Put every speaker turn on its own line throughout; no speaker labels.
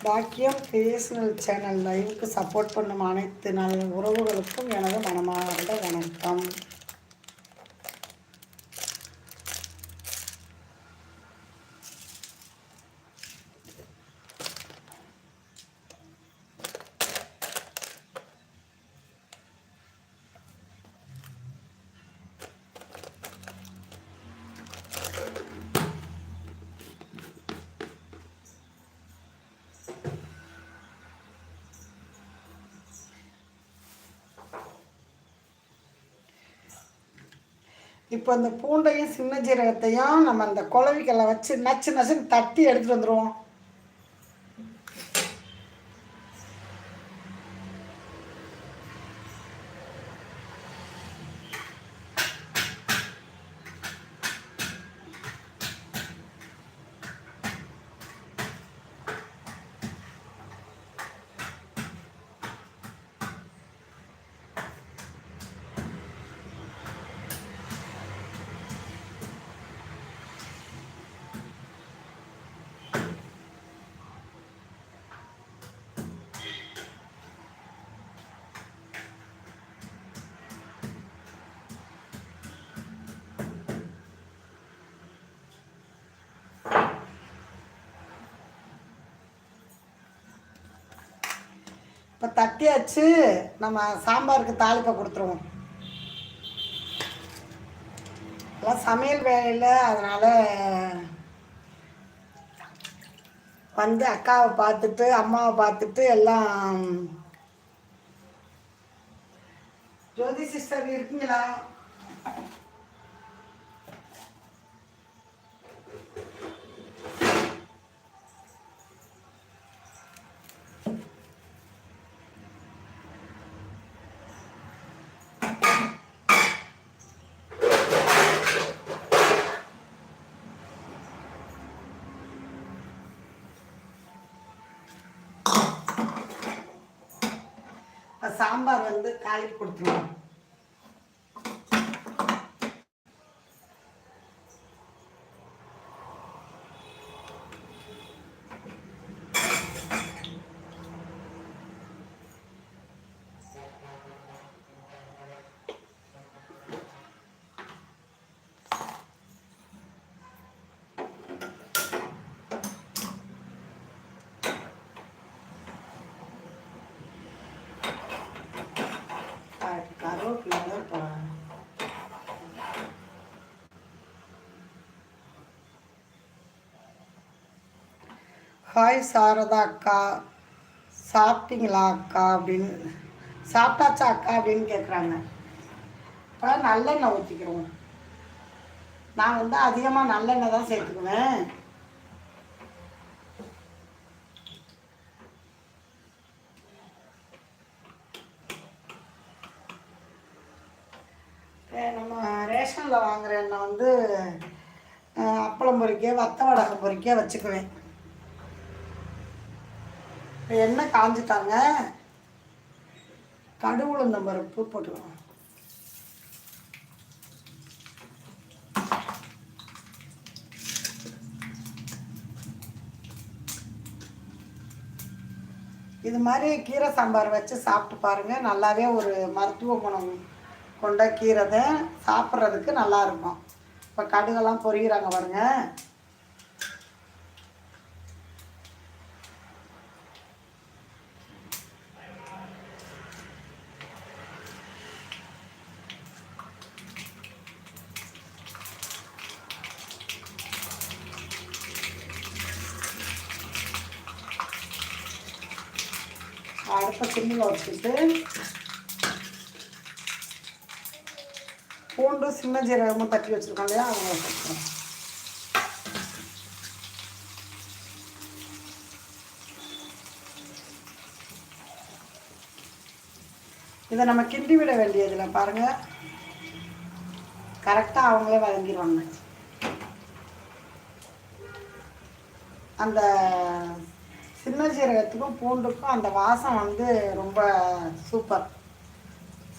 பாக்கியம் creational channel லைவுக்கு support பண்ணும் அனைத்து நல்ல உறவுகளுக்கும் எனது மனமார்ந்த வணக்கம். இப்போ இந்த பூண்டையும் சின்ன ஜீரகத்தையும் நம்ம அந்த குழவிக்கல்ல வச்சு நச்சு நச்சுன்னு தட்டி எடுத்துகிட்டு வந்துடுவோம். இப்போ தட்டியாச்சு. நம்ம சாம்பாருக்கு தாளிப்பை கொடுத்துருவோம். எல்லாம் சமையல் வேலையில் அதனால் வந்து அக்காவை பார்த்துட்டு அம்மாவை பார்த்துட்டு எல்லாம். ஜோதி சிஸ்டர் இருக்கீங்களா? சாம்பார் வந்து காய்ச்சி கொடுத்துருவோம். ஹாய் சாரதா அக்கா, சாப்பிட்டீங்களா அக்கா அப்படின்னு, சாப்பிட்டாச்சா அக்கா அப்படின்னு கேட்குறாங்க. இப்போ நல்லெண்ணெய் ஊற்றிக்கிறோம். நான் வந்து அதிகமாக நல்லெண்ணெய் தான் சேர்த்துக்குவேன். நம்ம ரேஷனில் வாங்குகிற எண்ணெய் வந்து அப்பளம் பொரிக்க வத்த வடகம் பொரிக்க வச்சுக்குவேன். எண்ணெய் காஞ்சிட்டாங்க. கடுகு உளுந்தம் பருப்பு போட்டுக்குவோம். இது மாதிரி கீரை சாம்பார் வச்சு சாப்பிட்டு பாருங்கள். நல்லாவே ஒரு மருத்துவ குணம் கொண்ட கீரை தான், சாப்பிட்றதுக்கு நல்லாயிருக்கும். இப்போ கடுகெல்லாம் பொரிகிறாங்க பாருங்கள். அடுப்பை சிம்மில் வச்சுட்டு பூண்டு சின்ன ஜீரகமும் தட்டி வச்சுருக்கோம் இல்லையா, அவங்க வச்சுருக்கோம். இதை நம்ம கிண்டி விட வேண்டியதில்லை பாருங்கள். கரெக்டாக அவங்களே வதங்கிடுவாங்க. அந்த சின்ன ஜீரகத்துக்கும் பூண்டுக்கும் அந்த வாசம் வந்து ரொம்ப சூப்பர்.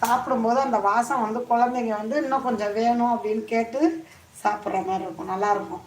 சாப்பிடும்போது அந்த வாசம் வந்து குழந்தைங்க வந்து இன்னும் கொஞ்சம் வேணும் அப்படின்னு கேட்டு சாப்பிட்ற மாதிரி இருக்கும். நல்லாயிருக்கும்.